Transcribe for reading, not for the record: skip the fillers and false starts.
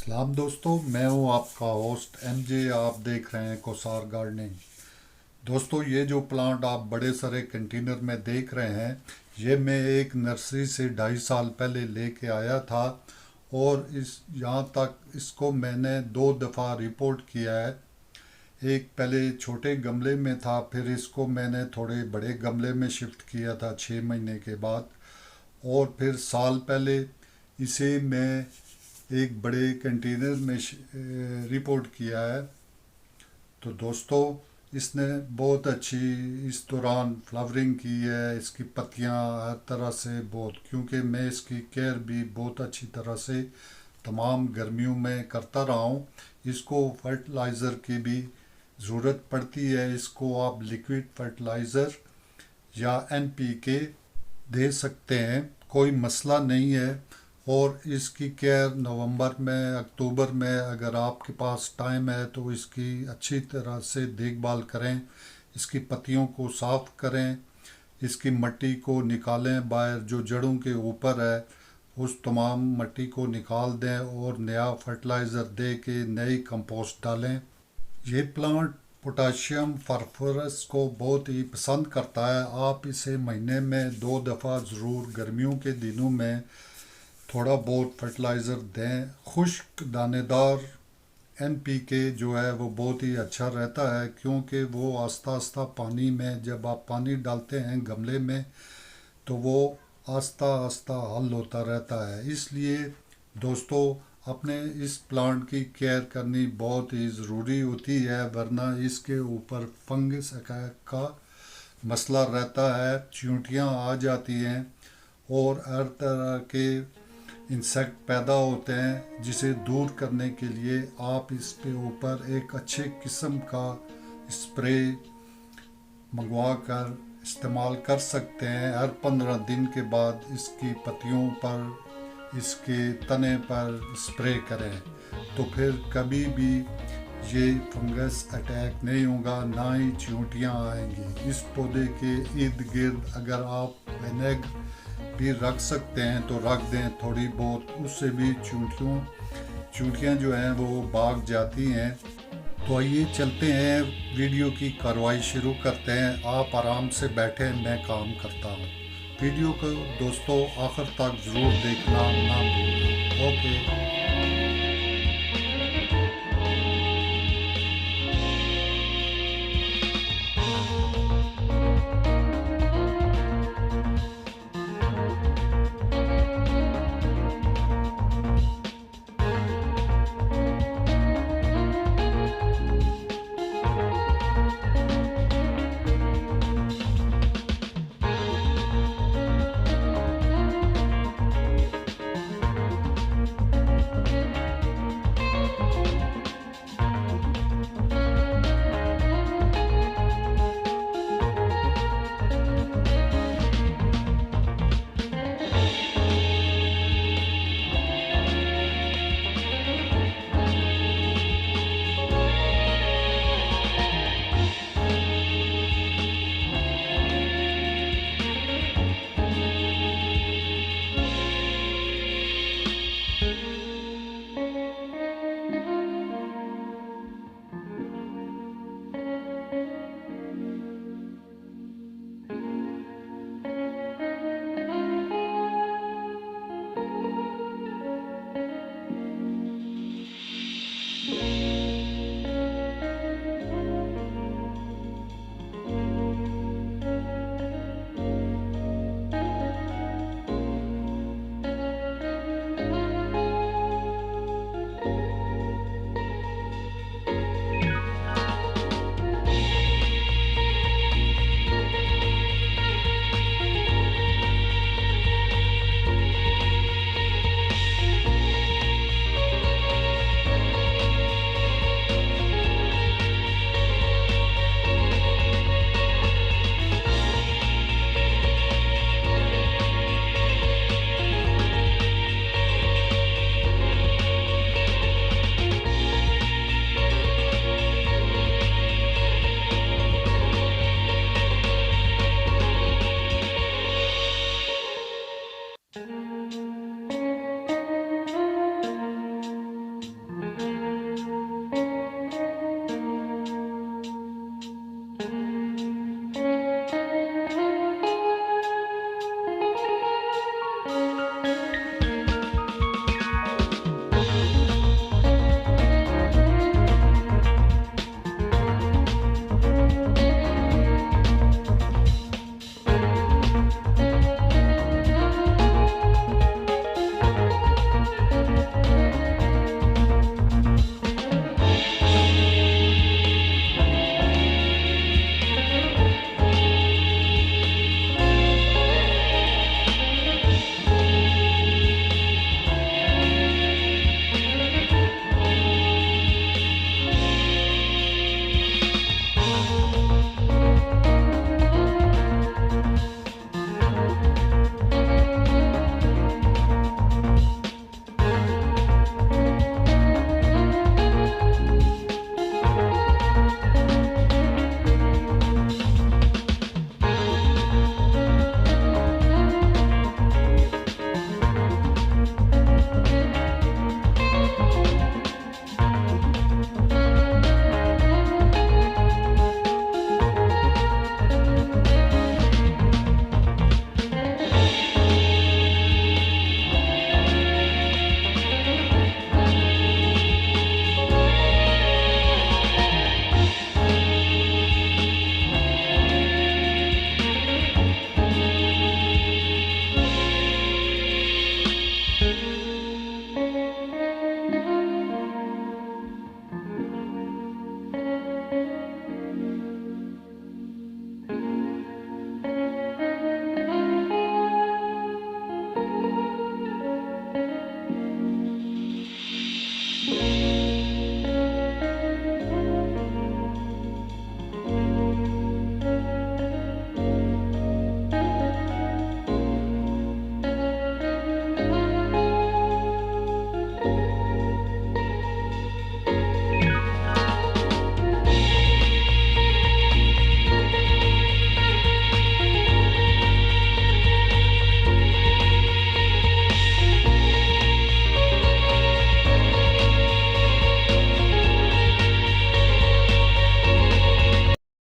सलाम दोस्तों, मैं हूं आपका होस्ट एमजे। आप देख रहे हैं कोसार गार्डनिंग। दोस्तों, ये जो प्लांट आप बड़े सारे कंटेनर में देख रहे हैं, ये मैं एक नर्सरी से 2.5 साल पहले लेके आया था। और इस यहाँ तक इसको मैंने 2 दफ़ा रिपोर्ट किया है। एक पहले छोटे गमले में था, फिर इसको मैंने थोड़े बड़े गमले में शिफ्ट किया था 6 महीने के बाद। और फिर साल पहले इसे मैं एक बड़े कंटेनर में रिपोर्ट किया है। तो दोस्तों, इसने बहुत अच्छी इस दौरान फ्लावरिंग की है। इसकी पत्तियां हर तरह से बहुत, क्योंकि मैं इसकी केयर भी बहुत अच्छी तरह से तमाम गर्मियों में करता रहा हूँ। इसको फर्टिलाइज़र की भी ज़रूरत पड़ती है। इसको आप लिक्विड फर्टिलाइज़र या एनपीके दे सकते हैं, कोई मसला नहीं है। और इसकी केयर नवंबर में, अक्टूबर में अगर आपके पास टाइम है तो इसकी अच्छी तरह से देखभाल करें। इसकी पत्तियों को साफ़ करें, इसकी मिट्टी को निकालें बाहर, जो जड़ों के ऊपर है उस तमाम मिट्टी को निकाल दें और नया फर्टिलाइज़र दे के नई कंपोस्ट डालें। ये प्लांट पोटाशियम फास्फोरस को बहुत ही पसंद करता है। आप इसे महीने में 2 दफ़ा ज़रूर गर्मियों के दिनों में थोड़ा बहुत फर्टिलाइज़र दें। खुश्क दानेदार एनपीके जो है वो बहुत ही अच्छा रहता है, क्योंकि वो आस्ता आस्ता पानी में, जब आप पानी डालते हैं गमले में, तो वो आस्ता आस्ता हल होता रहता है। इसलिए दोस्तों, अपने इस प्लांट की केयर करनी बहुत ही ज़रूरी होती है, वरना इसके ऊपर फंगस अटैक का मसला रहता है। चींटियाँ आ जाती हैं और हर तरह के इंसेक्ट पैदा होते हैं, जिसे दूर करने के लिए आप इसके ऊपर एक अच्छे किस्म का स्प्रे मंगवा कर इस्तेमाल कर सकते हैं। हर 15 दिन के बाद इसकी पत्तियों पर, इसके तने पर स्प्रे करें, तो फिर कभी भी ये फंगस अटैक नहीं होगा, ना ही चींटियाँ आएंगी। इस पौधे के इर्द गिर्द अगर आप विनेगर भी रख सकते हैं तो रख दें थोड़ी बहुत, उससे भी चींटियाँ जो हैं वो भाग जाती हैं। तो आइए चलते हैं, वीडियो की कार्रवाई शुरू करते हैं। आप आराम से बैठें, मैं काम करता हूँ। वीडियो को दोस्तों आखिर तक ज़रूर देखना ना भूलना। ओके।